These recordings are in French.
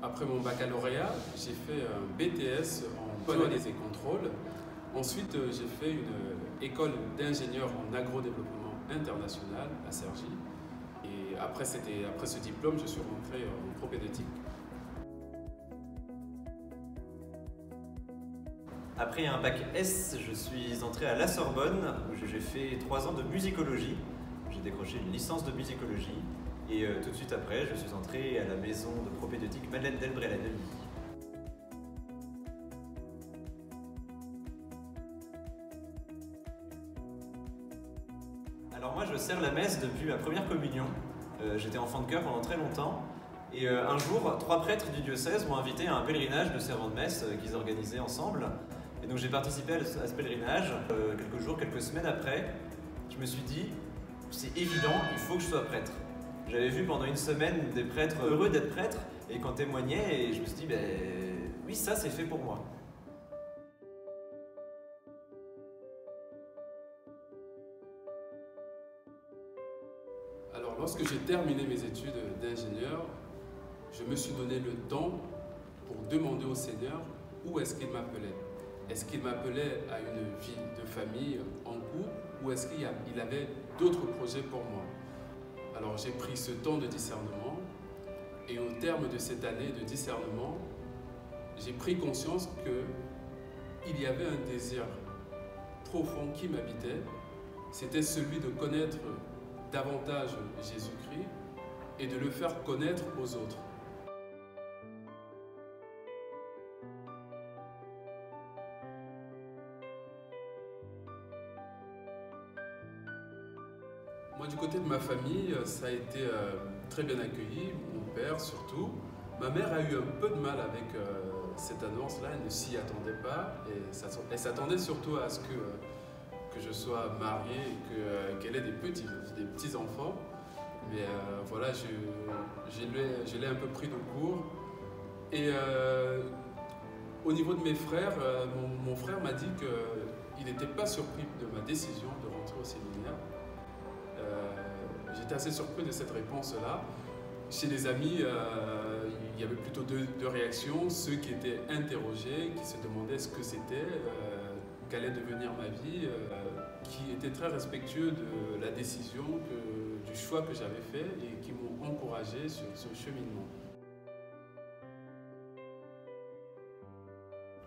Après mon baccalauréat, j'ai fait un BTS en bonne analyse et contrôle. Ensuite, j'ai fait une école d'ingénieur en agrodéveloppement international à Cergy. Et après ce diplôme, je suis rentré en propédeutique. Après un bac S, je suis entré à la Sorbonne où j'ai fait 3 ans de musicologie. J'ai décroché une licence de musicologie et tout de suite après, je suis entré à la maison de propédeutique Madeleine Delbré à la Neuilly. Alors moi, je sers la messe depuis ma première communion. J'étais enfant de chœur pendant très longtemps. Et un jour, 3 prêtres du diocèse m'ont invité à un pèlerinage de servants de messe qu'ils organisaient ensemble. Et donc j'ai participé à ce pèlerinage. Quelques jours, quelques semaines après, je me suis dit, c'est évident, il faut que je sois prêtre. J'avais vu pendant une semaine des prêtres heureux d'être prêtres et qu'on témoignait et je me suis dit, oui, ça c'est fait pour moi. Alors lorsque j'ai terminé mes études d'ingénieur, je me suis donné le temps pour demander au Seigneur où est-ce qu'il m'appelait. Est-ce qu'il m'appelait à une vie de famille en couple ou est-ce qu'il avait d'autres projets pour moi? Alors j'ai pris ce temps de discernement et au terme de cette année de discernement, j'ai pris conscience qu'il y avait un désir profond qui m'habitait, c'était celui de connaître davantage Jésus-Christ et de le faire connaître aux autres. Moi, du côté de ma famille, ça a été très bien accueilli, mon père surtout. Ma mère a eu un peu de mal avec cette annonce-là, elle ne s'y attendait pas et elle s'attendait surtout à ce que je sois marié et qu'elle ait des petits-enfants. Mais voilà, je l'ai un peu pris de court. Et au niveau de mes frères, mon frère m'a dit qu'il n'était pas surpris de ma décision de rentrer au séminaire. J'étais assez surpris de cette réponse-là. Chez les amis, il y avait plutôt deux réactions. Ceux qui étaient interrogés, qui se demandaient ce que c'était, qu'allait devenir ma vie, qui étaient très respectueux de la décision, du choix que j'avais fait et qui m'ont encouragé sur ce cheminement.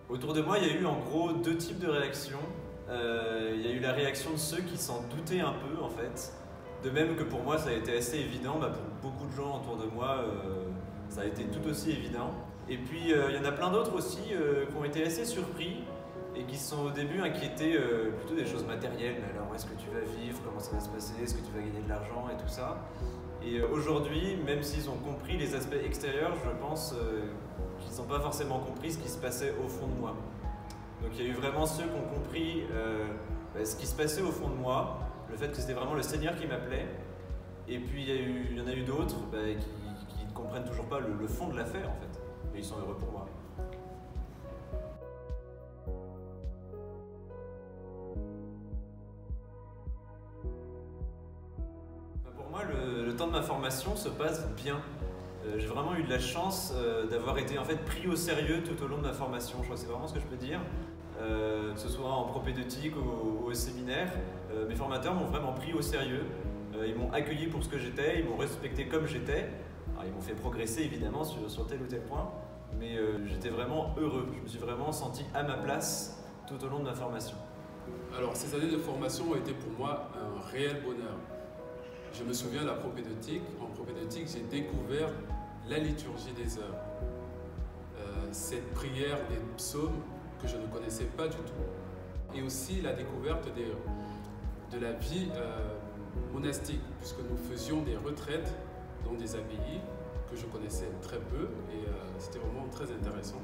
Autour de moi, il y a eu en gros 2 types de réactions. Il y a eu la réaction de ceux qui s'en doutaient un peu en fait. De même que pour moi ça a été assez évident, pour beaucoup de gens autour de moi ça a été tout aussi évident. Et puis il y en a plein d'autres aussi qui ont été assez surpris et qui se sont au début inquiétés plutôt des choses matérielles. Alors où est-ce que tu vas vivre, comment ça va se passer, est-ce que tu vas gagner de l'argent et tout ça. Et aujourd'hui, même s'ils ont compris les aspects extérieurs, je pense qu'ils n'ont pas forcément compris ce qui se passait au fond de moi. Donc il y a eu vraiment ceux qui ont compris ce qui se passait au fond de moi, le fait que c'était vraiment le Seigneur qui m'appelait. Et puis il y en a eu d'autres qui ne comprennent toujours pas le fond de l'affaire en fait. Et ils sont heureux pour moi. Pour moi, le temps de ma formation se passe bien. J'ai vraiment eu de la chance d'avoir été en fait pris au sérieux tout au long de ma formation. Je crois que c'est vraiment ce que je peux dire. Que ce soit en propédeutique ou au séminaire, mes formateurs m'ont vraiment pris au sérieux. Ils m'ont accueilli pour ce que j'étais, ils m'ont respecté comme j'étais. Ils m'ont fait progresser évidemment sur tel ou tel point, mais j'étais vraiment heureux. Je me suis vraiment senti à ma place tout au long de ma formation. Alors ces années de formation ont été pour moi un réel bonheur. Je me souviens de la propédeutique. En propédeutique, j'ai découvert la liturgie des heures. Cette prière des psaumes que je ne connaissais pas du tout. Et aussi la découverte de la vie monastique, puisque nous faisions des retraites dans des abbayes que je connaissais très peu et c'était vraiment très intéressant.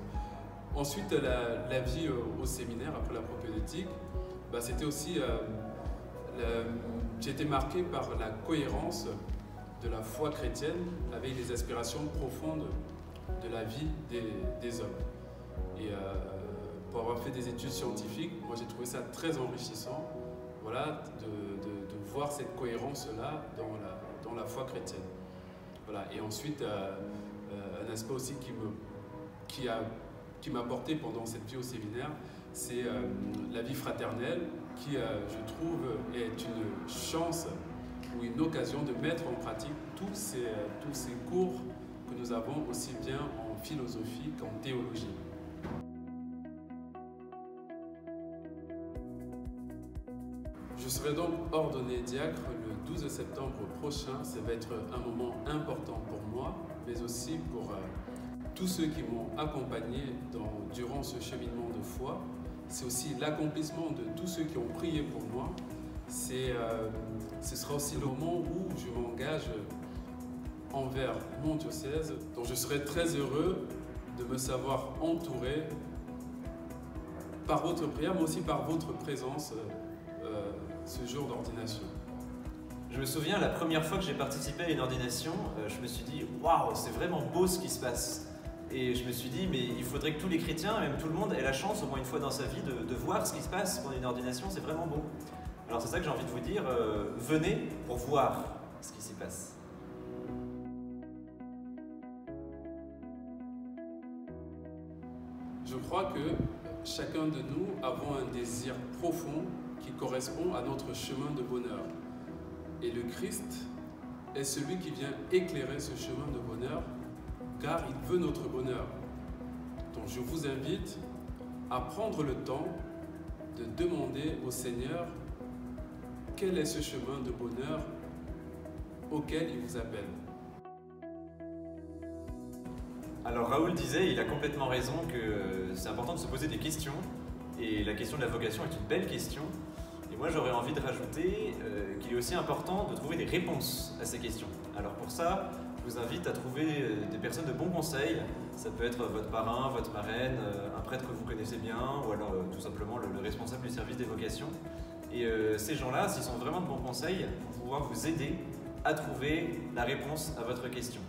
Ensuite, la vie au séminaire après la propédeutique, c'était aussi... j'ai été marqué par la cohérence de la foi chrétienne avec les aspirations profondes de la vie des hommes. Et pour avoir fait des études scientifiques, moi j'ai trouvé ça très enrichissant, voilà, de voir cette cohérence-là dans la foi chrétienne. Voilà. Et ensuite, un aspect aussi qui m'a porté pendant cette vie au séminaire, c'est la vie fraternelle qui, je trouve, est une chance ou une occasion de mettre en pratique tous ces cours que nous avons aussi bien en philosophie qu'en théologie. Je serai donc ordonné diacre le 12 septembre prochain. Ça va être un moment important pour moi, mais aussi pour tous ceux qui m'ont accompagné durant ce cheminement de foi. C'est aussi l'accomplissement de tous ceux qui ont prié pour moi. Ce sera aussi le moment où je m'engage envers mon diocèse. Donc je serai très heureux de me savoir entouré par votre prière, mais aussi par votre présence ce jour d'ordination. Je me souviens, la première fois que j'ai participé à une ordination, je me suis dit « Waouh, c'est vraiment beau ce qui se passe !» Et je me suis dit « Mais il faudrait que tous les chrétiens, même tout le monde, aient la chance au moins une fois dans sa vie de voir ce qui se passe pendant une ordination, c'est vraiment beau. » Alors c'est ça que j'ai envie de vous dire, venez pour voir ce qui s'y passe. Je crois que chacun de nous avons un désir profond qui correspond à notre chemin de bonheur. Et le Christ est celui qui vient éclairer ce chemin de bonheur, car il veut notre bonheur. Donc je vous invite à prendre le temps de demander au Seigneur quel est ce chemin de bonheur auquel il vous appelle. Alors Raoul disait, il a complètement raison, que c'est important de se poser des questions, et la question de la vocation est une belle question. Et moi j'aurais envie de rajouter qu'il est aussi important de trouver des réponses à ces questions. Alors pour ça, je vous invite à trouver des personnes de bons conseils. Ça peut être votre parrain, votre marraine, un prêtre que vous connaissez bien, ou alors tout simplement le responsable du service des vocations. Et ces gens-là, s'ils sont vraiment de bons conseils, vont pouvoir vous aider à trouver la réponse à votre question.